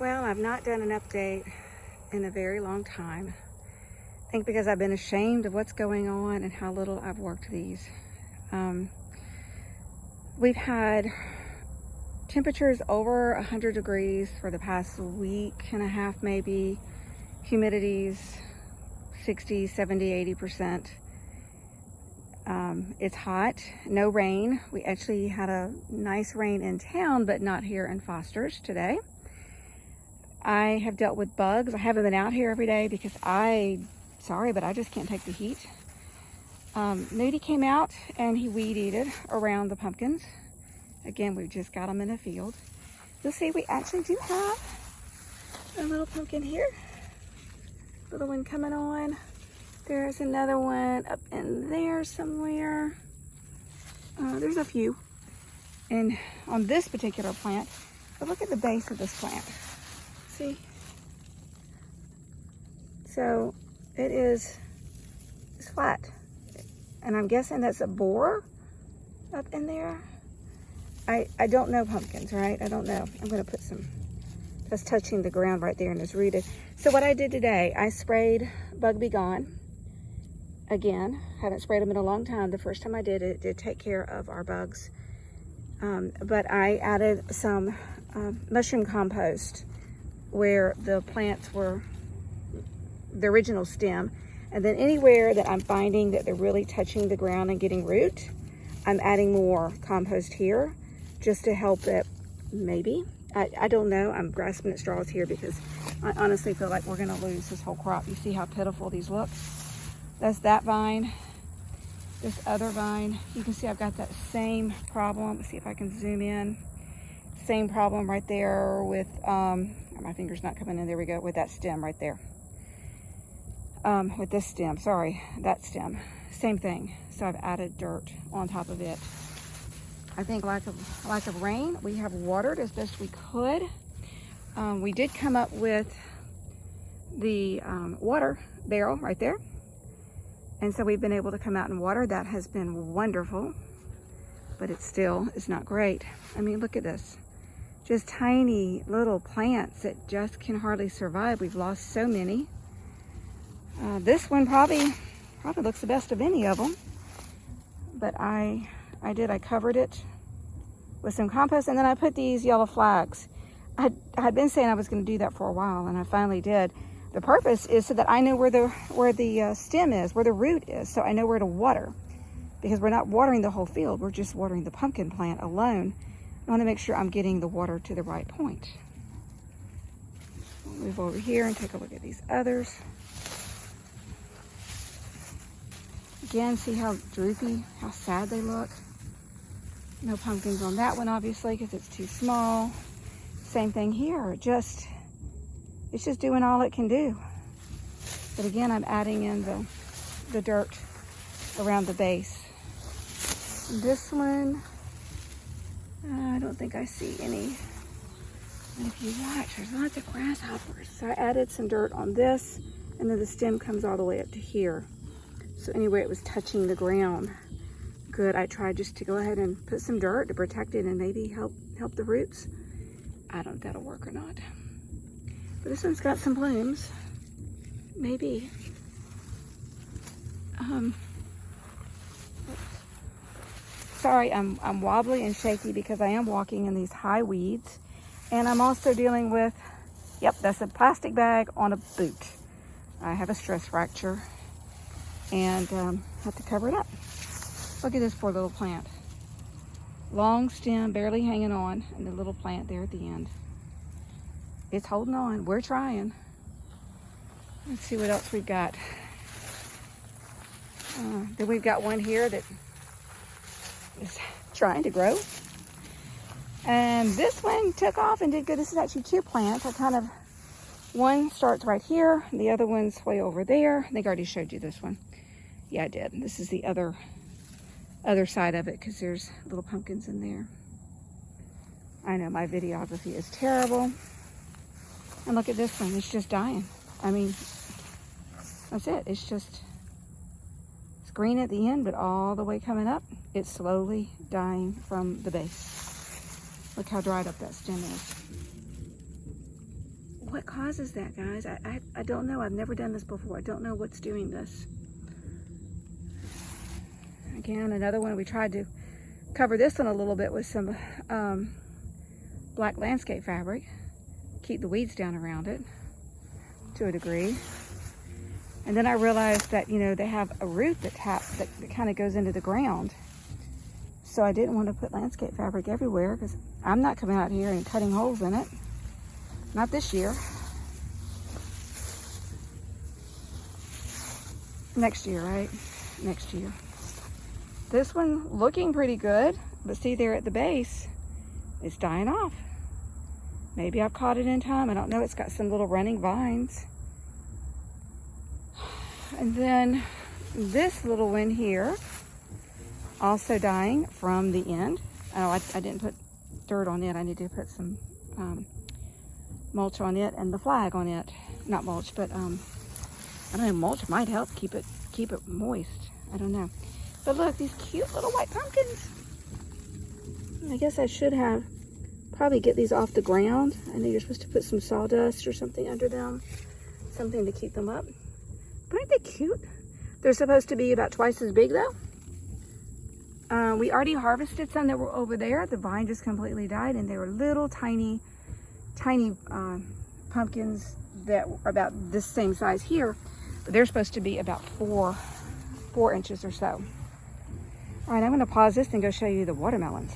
Well, I've not done an update in a very long time. I think because I've been ashamed of what's going on and how little I've worked these. We've had temperatures over 100 degrees for the past week and a half, maybe. Humidities 60, 70, 80%. It's hot, no rain. We actually had a nice rain in town, but not here in Foster's today. I have dealt with bugs. I haven't been out here every day because sorry, but I just can't take the heat. Moody came out and he weed-eated around the pumpkins. Again, we've just got them in the field. You'll see we actually do have a little pumpkin here. Little one coming on. There's another one up in there somewhere. There's a few. And on this particular plant, but look at the base of this plant. See? So it's flat. And I'm guessing that's a borer up in there. I don't know pumpkins, right? I don't know. I'm gonna put some, that's touching the ground right there and it's rooted. So what I did today, I sprayed Bug Be Gone. Again, haven't sprayed them in a long time. The first time I did it, it did take care of our bugs. But I added some mushroom compost where the plants were the original stem. And then anywhere that I'm finding that they're really touching the ground and getting root, I'm adding more compost here just to help it, maybe. I don't know. I'm grasping at straws here because I honestly feel like we're gonna lose this whole crop. You see how pitiful these look? That's that vine. This other vine, you can see I've got that same problem. Let's see if I can zoom in. Same problem right there with, my finger's not coming in, there we go, with that stem right there. With this stem, sorry, that stem. Same thing. So I've added dirt on top of it. I think lack of rain, we have watered as best we could. We did come up with the water barrel right there. And so we've been able to come out and water. That has been wonderful, but it still is not great. I mean, look at this. Just tiny little plants that just can hardly survive. We've lost so many. This one probably looks the best of any of them. But I covered it with some compost, and then I put these yellow flags. I had been saying I was going to do that for a while, and I finally did. The purpose is so that I know where the stem is, where the root is, so I know where to water. Because we're not watering the whole field, we're just watering the pumpkin plant alone. I want to make sure I'm getting the water to the right point. I'll move over here and take a look at these others. Again, see how droopy, how sad they look. No pumpkins on that one, obviously, because it's too small. Same thing here, it's just doing all it can do. But again, I'm adding in the dirt around the base. This one, I don't think I see any. And if you watch, there's lots of grasshoppers. So I added some dirt on this, and then the stem comes all the way up to here. So anyway, it was touching the ground. Good, I tried just to go ahead and put some dirt to protect it and maybe help the roots. I don't know if that'll work or not. But this one's got some blooms. Maybe. Sorry, I'm wobbly and shaky because I am walking in these high weeds. And I'm also dealing with, yep, that's a plastic bag on a boot. I have a stress fracture and have to cover it up. Look at this poor little plant. Long stem, barely hanging on, and the little plant there at the end. It's holding on. We're trying. Let's see what else we've got. Then we've got one here that is trying to grow. And this one took off and did good. This is actually two plants. One starts right here. The other one's way over there. I think I already showed you this one. Yeah, I did. This is the other side of it because there's little pumpkins in there. I know my videography is terrible. And look at this one, it's just dying. I mean, that's it. It's green at the end, but all the way coming up, it's slowly dying from the base. Look how dried up that stem is. what causes that, guys? I don't know. I've never done this before. I don't know what's doing this. Again, another one. We tried to cover this one a little bit with some black landscape fabric. Keep the weeds down around it to a degree. And then I realized that, you know, they have a root that kind of goes into the ground. So I didn't want to put landscape fabric everywhere because I'm not coming out here and cutting holes in it. Not this year. Next year, right? Next year. This one looking pretty good, but see there at the base, it's dying off. Maybe I've caught it in time. I don't know. It's got some little running vines. And then this little one here, also dying from the end. Oh, I didn't put dirt on it. I need to put some mulch on it and the flag on it. Not mulch, but I don't know. Mulch might help keep it moist. I don't know. But look, these cute little white pumpkins. I guess I should have probably get these off the ground. I know you're supposed to put some sawdust or something under them, something to keep them up. But aren't they cute? They're supposed to be about twice as big though. We already harvested some that were over there. The vine just completely died, and they were little tiny pumpkins that are about this same size here, but they're supposed to be about 4 inches or so. All right, I'm going to pause this and go show you the watermelons.